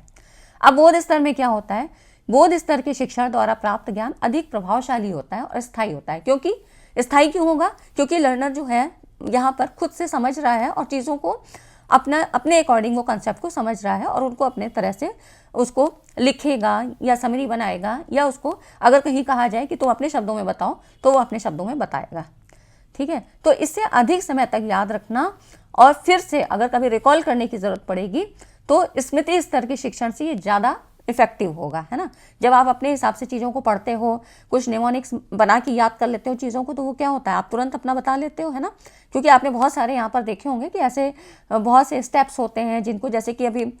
अब बोध स्तर में क्या होता है, बोध स्तर के शिक्षण द्वारा प्राप्त ज्ञान अधिक प्रभावशाली होता है और स्थायी होता है। क्योंकि स्थायी क्यों होगा, क्योंकि लर्नर जो है यहाँ पर खुद से समझ रहा है और चीज़ों को अपने अकॉर्डिंग वो कंसेप्ट को समझ रहा है और उनको अपने तरह से उसको लिखेगा या समरी बनाएगा, या उसको अगर कहीं कहा जाए कि तुम अपने शब्दों में बताओ तो वो अपने शब्दों में बताएगा, ठीक है। तो इससे अधिक समय तक याद रखना और फिर से अगर कभी रिकॉल करने की ज़रूरत पड़ेगी तो स्मृति स्तर के शिक्षण से ये ज़्यादा इफेक्टिव होगा, है ना। जब आप अपने हिसाब से चीज़ों को पढ़ते हो, कुछ निमोनिक्स बना के याद कर लेते हो चीज़ों को, तो वो क्या होता है, आप तुरंत अपना बता लेते हो, है ना। क्योंकि आपने बहुत सारे यहाँ पर देखे होंगे कि ऐसे बहुत से स्टेप्स होते हैं जिनको, जैसे कि अभी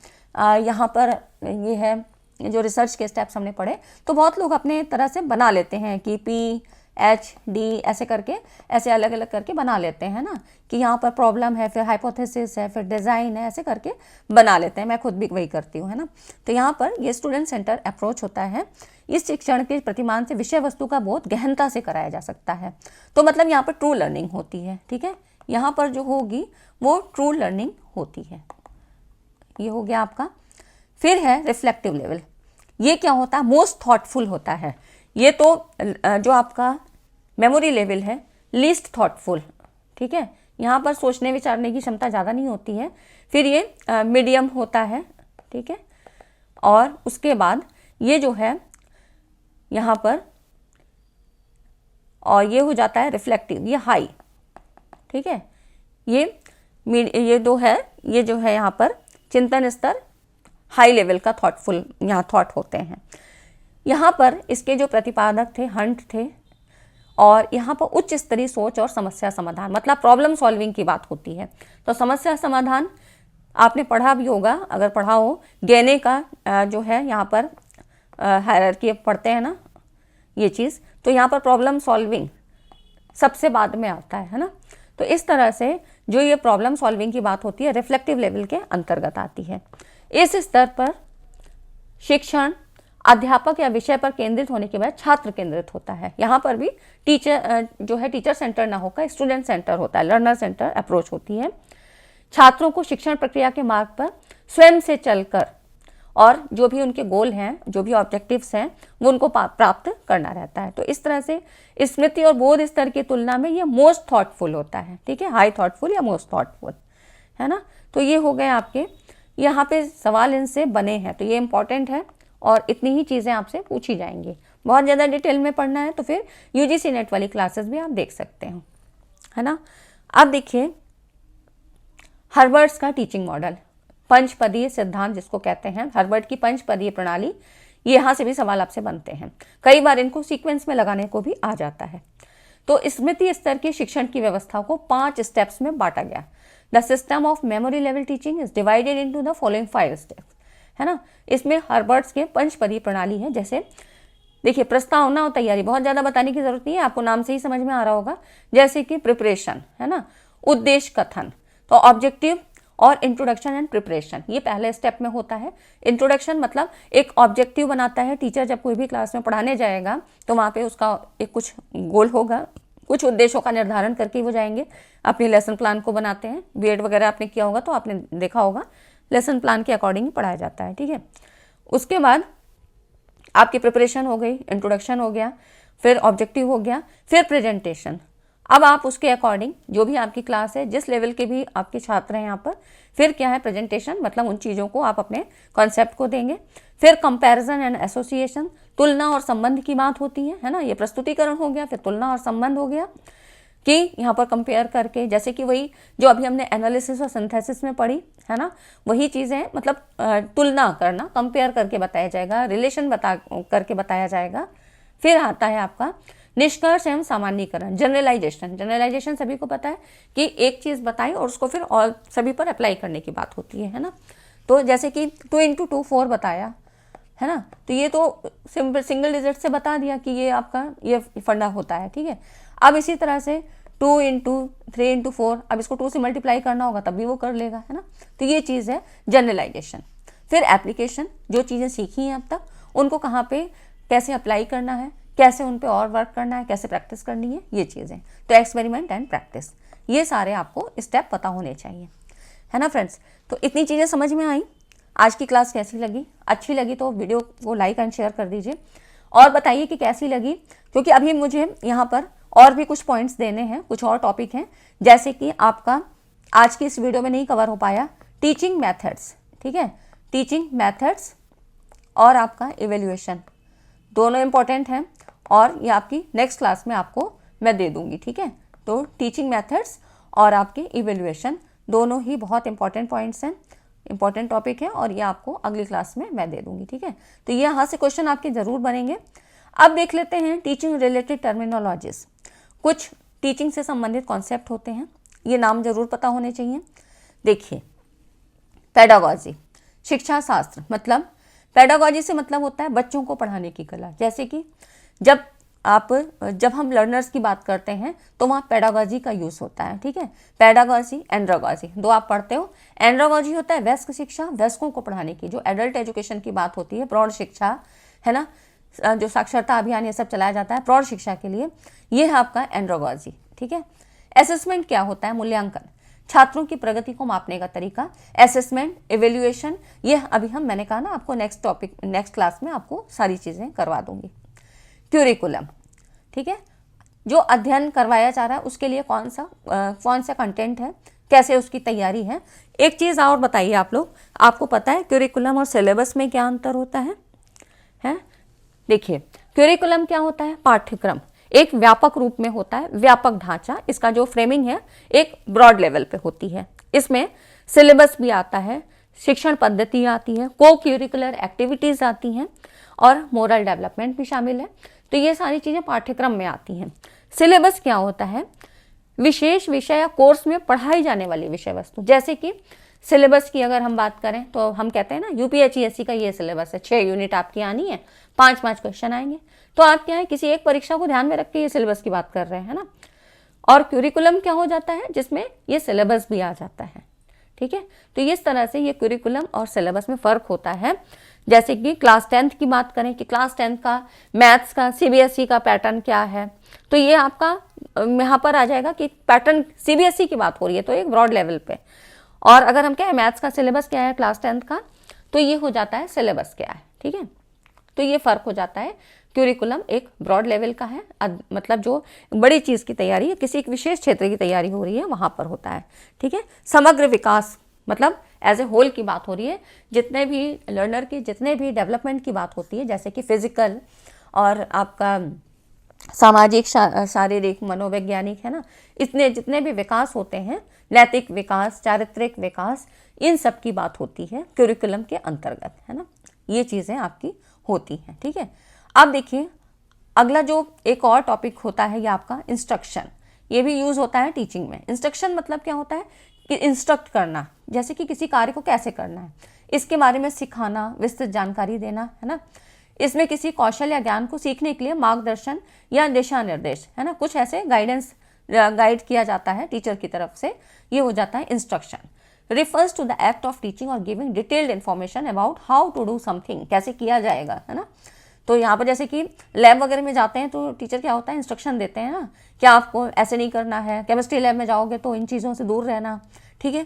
यहाँ पर ये है जो रिसर्च के स्टेप्स हमने पढ़े, तो बहुत लोग अपने तरह से बना लेते हैं कि PHD ऐसे करके, ऐसे अलग अलग करके बना लेते हैं ना, कि यहाँ पर प्रॉब्लम है, फिर हाइपोथेसिस है, फिर डिज़ाइन है, ऐसे करके बना लेते हैं। मैं खुद भी वही करती हूँ, है ना। तो यहाँ पर ये स्टूडेंट सेंटर अप्रोच होता है। इस शिक्षण के प्रतिमान से विषय वस्तु का बोध गहनता से कराया जा सकता है। तो मतलब यहाँ पर ट्रू लर्निंग होती है, ठीक है। यहाँ पर जो होगी वो ट्रू लर्निंग होती है। ये हो गया आपका। फिर है रिफ्लेक्टिव लेवल। ये क्या होता है, मोस्ट थॉटफुल होता है। ये तो जो आपका मेमोरी लेवल है, लीस्ट थॉटफुल, ठीक है। यहाँ पर सोचने विचारने की क्षमता ज़्यादा नहीं होती है। फिर ये मीडियम होता है, ठीक है। और उसके बाद ये जो है यहाँ पर, और ये हो जाता है रिफ्लेक्टिव, ये हाई, ठीक है। ये जो है यहाँ पर चिंतन स्तर हाई लेवल का थॉटफुल यहाँ थॉट होते हैं। यहाँ पर इसके जो प्रतिपादक थे हंट थे, और यहाँ पर उच्च स्तरीय सोच और समस्या समाधान, मतलब प्रॉब्लम सॉल्विंग की बात होती है। तो समस्या समाधान आपने पढ़ा भी होगा, अगर पढ़ा हो, गेने का जो है यहाँ पर हायरार्की पढ़ते हैं ना ये चीज़, तो यहाँ पर प्रॉब्लम सॉल्विंग सबसे बाद में आता है ना। तो इस तरह से जो ये प्रॉब्लम सॉल्विंग की बात होती है रिफ्लेक्टिव लेवल के अंतर्गत आती है। इस स्तर पर शिक्षण अध्यापक या विषय पर केंद्रित होने के बाद छात्र केंद्रित होता है। यहाँ पर भी टीचर जो है टीचर सेंटर ना होकर स्टूडेंट सेंटर होता है, लर्नर सेंटर अप्रोच होती है। छात्रों को शिक्षण प्रक्रिया के मार्ग पर स्वयं से चलकर और जो भी उनके गोल हैं, जो भी ऑब्जेक्टिव्स हैं, वो उनको प्राप्त करना रहता है। तो इस तरह से स्मृति और बोध स्तर की तुलना में ये मोस्ट थॉटफुल होता है, ठीक है, हाई थॉटफुल या मोस्ट थॉटफुल, है ना। तो ये हो गए आपके, यहाँ पे सवाल इनसे बने हैं, तो ये इंपॉर्टेंट है और इतनी ही चीज़ें आपसे पूछी जाएंगी। बहुत ज़्यादा डिटेल में पढ़ना है तो फिर UGC नेट वाली क्लासेस भी आप देख सकते हो, है ना। अब देखिए हर्बर्ट्स का टीचिंग मॉडल, पंचपदीय सिद्धांत जिसको कहते हैं, हर्बर्ट की पंचपदीय प्रणाली, ये यहाँ से भी सवाल आपसे बनते हैं। कई बार इनको सीक्वेंस में लगाने को भी आ जाता है। तो स्मृति स्तर की शिक्षण की व्यवस्था को 5 स्टेप्स में बांटा गया। The system of memory level teaching is divided into the following 5 steps, है ना। इसमें हर्बर्ट्स के पंचपदीय प्रणाली है। जैसे देखिए प्रस्तावना और तैयारी, बहुत ज़्यादा बताने की जरूरत नहीं है, आपको नाम से ही समझ में आ रहा होगा। जैसे कि प्रिपरेशन, है ना, उद्देश्य कथन, तो ऑब्जेक्टिव और इंट्रोडक्शन एंड प्रिपरेशन, ये पहले स्टेप में होता है। इंट्रोडक्शन मतलब एक ऑब्जेक्टिव बनाता है टीचर, जब कोई भी क्लास में पढ़ाने जाएगा तो वहाँ पे उसका एक कुछ गोल होगा, कुछ उद्देश्यों का निर्धारण करके वो जाएंगे। अपनी लेसन प्लान को बनाते हैं, बीएड वगैरह आपने किया होगा तो आपने देखा होगा, लेसन प्लान के अकॉर्डिंग पढ़ाया जाता है, ठीक है। उसके बाद आपकी प्रिपरेशन हो गई, इंट्रोडक्शन हो गया, फिर ऑब्जेक्टिव हो गया, फिर प्रेजेंटेशन। अब आप उसके अकॉर्डिंग जो भी आपकी क्लास है, जिस लेवल के भी आपके छात्र हैं यहाँ पर, फिर क्या है प्रेजेंटेशन, मतलब उन चीज़ों को आप अपने कॉन्सेप्ट को देंगे। फिर कंपैरिजन एंड एसोसिएशन, तुलना और संबंध की बात होती है ना, ये प्रस्तुतिकरण हो गया, फिर तुलना और संबंध हो गया कि यहाँ पर कंपेयर करके, जैसे कि वही जो अभी हमने एनालिसिस और सिंथेसिस में पढ़ी है ना, वही चीज़ें, मतलब तुलना करना, कंपेयर करके बताया जाएगा, रिलेशन करके बताया जाएगा। फिर आता है आपका निष्कर्ष एवं सामान्यीकरण, जनरलाइजेशन। जनरलाइजेशन सभी को पता है कि एक चीज़ बताई और उसको फिर और सभी पर अप्लाई करने की बात होती है ना। तो जैसे कि 2 × 2 4 बताया, है ना। तो ये तो सिंपल सिंगल डिजिट से बता दिया कि ये आपका ये फंडा होता है, ठीक है। अब इसी तरह से 2 इंटू 3 इंटू 4, अब इसको 2 से मल्टीप्लाई करना होगा तब भी वो कर लेगा, है ना। तो ये चीज़ है जनरलाइजेशन। फिर एप्लीकेशन, जो चीज़ें सीखी हैं अब तक उनको कहाँ पे कैसे अप्लाई करना है, कैसे उन पे और वर्क करना है, कैसे प्रैक्टिस करनी है, ये चीज़ें। तो एक्सपेरिमेंट एंड प्रैक्टिस, ये सारे आपको स्टेप पता होने चाहिए, है ना फ्रेंड्स। तो इतनी चीज़ें समझ में आई। आज की क्लास कैसी लगी? अच्छी लगी तो वीडियो को लाइक एंड शेयर कर दीजिए और बताइए कि कैसी लगी, क्योंकि अभी मुझे यहाँ पर और भी कुछ पॉइंट्स देने हैं, कुछ और टॉपिक हैं, जैसे कि आपका आज की इस वीडियो में नहीं कवर हो पाया टीचिंग मेथड्स, ठीक है। टीचिंग मेथड्स और आपका इवेल्युएशन दोनों इंपॉर्टेंट हैं और ये आपकी नेक्स्ट क्लास में आपको मैं दे दूंगी, ठीक है। तो टीचिंग मेथड्स और आपके इवेल्युएशन दोनों ही बहुत इंपॉर्टेंट पॉइंट्स हैं, इंपॉर्टेंट टॉपिक है और ये आपको अगली क्लास में मैं दे दूंगी, ठीक है। तो ये यहाँ से क्वेश्चन आपके ज़रूर बनेंगे। अब देख लेते हैं टीचिंग रिलेटेड टर्मिनोलॉजीज। कुछ टीचिंग से संबंधित कॉन्सेप्ट होते हैं, ये नाम जरूर पता होने चाहिए। देखिए, पेडागॉजी, शिक्षा शास्त्र, मतलब पेडागॉजी से मतलब होता है बच्चों को पढ़ाने की कला। जैसे कि जब हम लर्नर्स की बात करते हैं तो वहाँ पेडागॉजी का यूज़ होता है, ठीक है। पेडागॉजी, एंड्रागॉजी, दो आप पढ़ते हो। एंड्रागॉजी होता है वयस्क शिक्षा, वयस्कों को पढ़ाने की, जो एडल्ट एजुकेशन की बात होती है, प्रौढ़ शिक्षा, है ना, जो साक्षरता अभियान ये सब चलाया जाता है प्रौढ़ शिक्षा के लिए, ये है आपका एंड्रागॉजी, ठीक है। असेसमेंट क्या होता है? मूल्यांकन, छात्रों की प्रगति को मापने का तरीका। असेसमेंट, इवेल्युएशन, ये अभी मैंने कहा ना आपको नेक्स्ट क्लास में आपको सारी चीज़ें करवा दूंगी। क्यूरिकुलम, ठीक है, जो अध्ययन करवाया जा रहा है उसके लिए कौन सा कंटेंट है, कैसे उसकी तैयारी है। एक चीज़ और बताइए आप लोग, आपको पता है क्यूरिकुलम और सिलेबस में क्या अंतर होता है? देखिए, क्यूरिकुलम क्या होता है? पाठ्यक्रम एक व्यापक रूप में होता है, व्यापक ढांचा, इसका जो फ्रेमिंग है एक ब्रॉड लेवल पे होती है। इसमें सिलेबस भी आता है, शिक्षण पद्धति आती है, को क्यूरिकुलर एक्टिविटीज़ आती हैं और मोरल डेवलपमेंट भी शामिल है। तो ये सारी चीज़ें पाठ्यक्रम में आती हैं। सिलेबस क्या होता है? विशेष विषय या कोर्स में पढ़ाई जाने वाली विषय वस्तु। जैसे कि सिलेबस की अगर हम बात करें तो हम कहते हैं ना यूपीएचईएससी का ये सिलेबस है, 6 यूनिट आपकी आनी है, 5 क्वेश्चन आएंगे। तो आप क्या है, किसी एक परीक्षा को ध्यान में रख के ये सिलेबस की बात कर रहे हैं ना। और क्यूरिकुलम क्या हो जाता है? जिसमें ये सिलेबस भी आ जाता है, ठीक है। तो इस तरह से ये क्यूरिकुलम और सिलेबस में फ़र्क होता है। जैसे कि क्लास 10th की बात करें कि क्लास 10th का मैथ्स का सीबीएसई का पैटर्न क्या है, तो ये आपका यहाँ पर आ जाएगा कि पैटर्न सीबीएसई की बात हो रही है तो एक ब्रॉड लेवल पे। और अगर हम क्या है मैथ्स का सिलेबस क्या है क्लास 10th का, तो ये हो जाता है सिलेबस क्या है, ठीक है। तो ये फ़र्क हो जाता है। क्यूरिकुलम एक ब्रॉड लेवल का है, मतलब जो बड़ी चीज़ की तैयारी है, किसी एक विशेष क्षेत्र की तैयारी हो रही है वहाँ पर होता है, ठीक है। समग्र विकास मतलब एज ए होल की बात हो रही है, जितने भी लर्नर की जितने भी डेवलपमेंट की बात होती है, जैसे कि फिजिकल और आपका सामाजिक, शारीरिक, मनोवैज्ञानिक, है ना, इतने जितने भी विकास होते हैं, नैतिक विकास, चारित्रिक विकास, इन सब की बात होती है क्यूरिकुलम के अंतर्गत, है ना। ये चीज़ें आपकी होती हैं, ठीक है। अब देखिए, अगला जो एक और टॉपिक होता है ये आपका इंस्ट्रक्शन। ये भी यूज़ होता है टीचिंग में। इंस्ट्रक्शन मतलब क्या होता है कि इंस्ट्रक्ट करना, जैसे कि किसी कार्य को कैसे करना है, इसके बारे में सिखाना, विस्तृत जानकारी देना, है ना। इसमें किसी कौशल या ज्ञान को सीखने के लिए मार्गदर्शन या दिशा निर्देश, है ना, कुछ ऐसे गाइड किया जाता है टीचर की तरफ से, ये हो जाता है instruction. Refers to the act of teaching और giving detailed information about how to do something, कैसे किया जाएगा, है ना। तो यहाँ पर जैसे कि लैब वगैरह में जाते हैं तो टीचर क्या होता है, इंस्ट्रक्शन देते हैं ना, क्या आपको ऐसे नहीं करना है, केमिस्ट्री लैब में जाओगे तो इन चीज़ों से दूर रहना, ठीक है,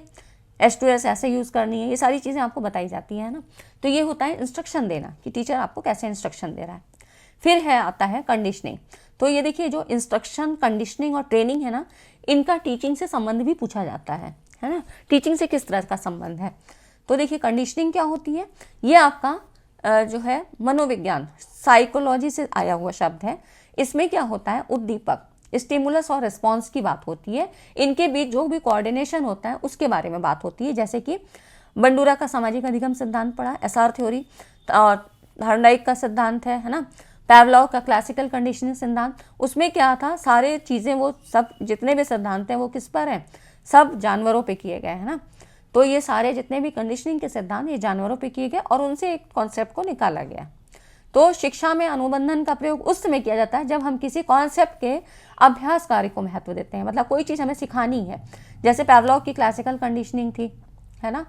H2S ऐसे यूज़ करनी है, ये सारी चीज़ें आपको बताई जाती हैं ना। तो ये होता है इंस्ट्रक्शन देना कि टीचर आपको कैसे इंस्ट्रक्शन दे रहा है। फिर आता है कंडीशनिंग। तो ये देखिए, जो इंस्ट्रक्शन, कंडीशनिंग और ट्रेनिंग है ना, इनका टीचिंग से संबंध भी पूछा जाता है ना, टीचिंग से किस तरह का संबंध है। तो देखिए, कंडीशनिंग क्या होती है, ये आपका जो है मनोविज्ञान, साइकोलॉजी से आया हुआ शब्द है। इसमें क्या होता है, उद्दीपक, स्टिमुलस और रिस्पॉन्स की बात होती है, इनके बीच जो भी कोऑर्डिनेशन होता है उसके बारे में बात होती है। जैसे कि बंडूरा का सामाजिक अधिगम सिद्धांत पढ़ा, SR थ्योरी, और हर्नाइक का सिद्धांत है ना, पैवलोव का क्लासिकल कंडीशनिंग सिद्धांत, उसमें क्या था, सारे चीज़ें वो सब जितने भी सिद्धांत हैं वो किस पर हैं, सब जानवरों पे किए गए हैं ना। तो ये सारे जितने भी कंडीशनिंग के सिद्धांत ये जानवरों पे किए गए और उनसे एक कॉन्सेप्ट को निकाला गया। तो शिक्षा में अनुबंधन का प्रयोग उस समय किया जाता है जब हम किसी कॉन्सेप्ट के अभ्यास कार्य को महत्व देते हैं, मतलब कोई चीज़ हमें सिखानी है। जैसे पैवलॉव की क्लासिकल कंडीशनिंग थी, है ना,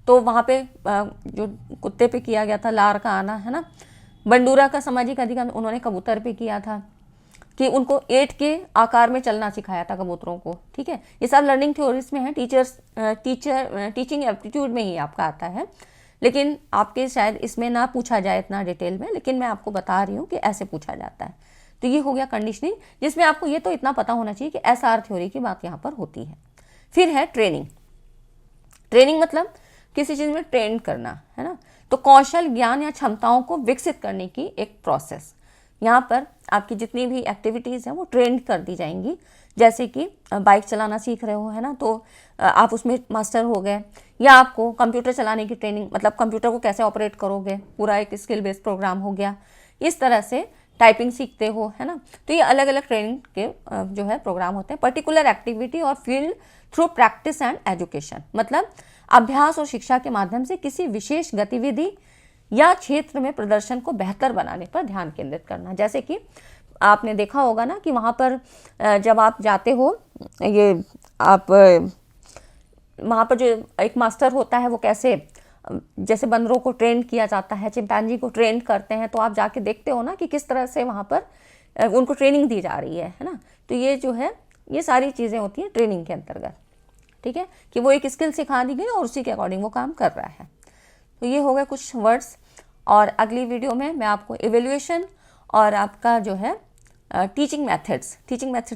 तो वहाँ पे जो कुत्ते पे किया गया था लार का आना, है ना। बंडूरा का सामाजिक अधिकार उन्होंने कबूतर पे किया था कि उनको 8 के आकार में चलना सिखाया था कबूतरों को, ठीक है। ये सब लर्निंग थ्योरीज में है, टीचिंग एप्टीट्यूड में ही आपका आता है, लेकिन आपके शायद इसमें ना पूछा जाए इतना डिटेल में, लेकिन मैं आपको बता रही हूँ कि ऐसे पूछा जाता है। तो ये हो गया कंडीशनिंग, जिसमें आपको ये तो इतना पता होना चाहिए कि SR थ्योरी की बात यहाँ पर होती है। फिर है ट्रेनिंग। ट्रेनिंग मतलब किसी चीज़ में ट्रेन करना, है ना, तो कौशल, ज्ञान या क्षमताओं को विकसित करने की एक प्रोसेस। यहाँ पर आपकी जितनी भी एक्टिविटीज़ हैं वो ट्रेंड कर दी जाएंगी। जैसे कि बाइक चलाना सीख रहे हो, है ना, तो आप उसमें मास्टर हो गए, या आपको कंप्यूटर चलाने की ट्रेनिंग, मतलब कंप्यूटर को कैसे ऑपरेट करोगे, पूरा एक स्किल बेस्ड प्रोग्राम हो गया। इस तरह से टाइपिंग सीखते हो, है ना। तो ये अलग अलग ट्रेनिंग के जो है प्रोग्राम होते हैं। पर्टिकुलर एक्टिविटी और field through practice and education, मतलब अभ्यास और शिक्षा के माध्यम से किसी विशेष गतिविधि या क्षेत्र में प्रदर्शन को बेहतर बनाने पर ध्यान केंद्रित करना। जैसे कि आपने देखा होगा ना कि वहाँ पर जब आप जाते हो, ये आप वहाँ पर जो एक मास्टर होता है वो कैसे, जैसे बंदरों को ट्रेन किया जाता है, चिंपैंजी को ट्रेन करते हैं, तो आप जाके देखते हो ना कि किस तरह से वहाँ पर उनको ट्रेनिंग दी जा रही है ना। तो ये जो है ये सारी चीज़ें होती हैं ट्रेनिंग के अंतर्गत, ठीक है, कि वो एक स्किल सिखा दी गई और उसी के अकॉर्डिंग वो काम कर रहा है। तो ये हो गए कुछ वर्ड्स, और अगली वीडियो में मैं आपको इवेल्युएशन और आपका जो है टीचिंग मेथड्स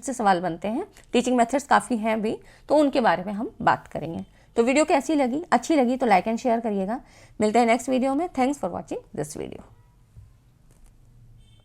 से सवाल बनते हैं, टीचिंग मेथड्स काफ़ी हैं भी, तो उनके बारे में हम बात करेंगे। तो वीडियो कैसी लगी, अच्छी लगी तो लाइक एंड शेयर करिएगा। मिलते हैं नेक्स्ट वीडियो में। Thanks for watching this video.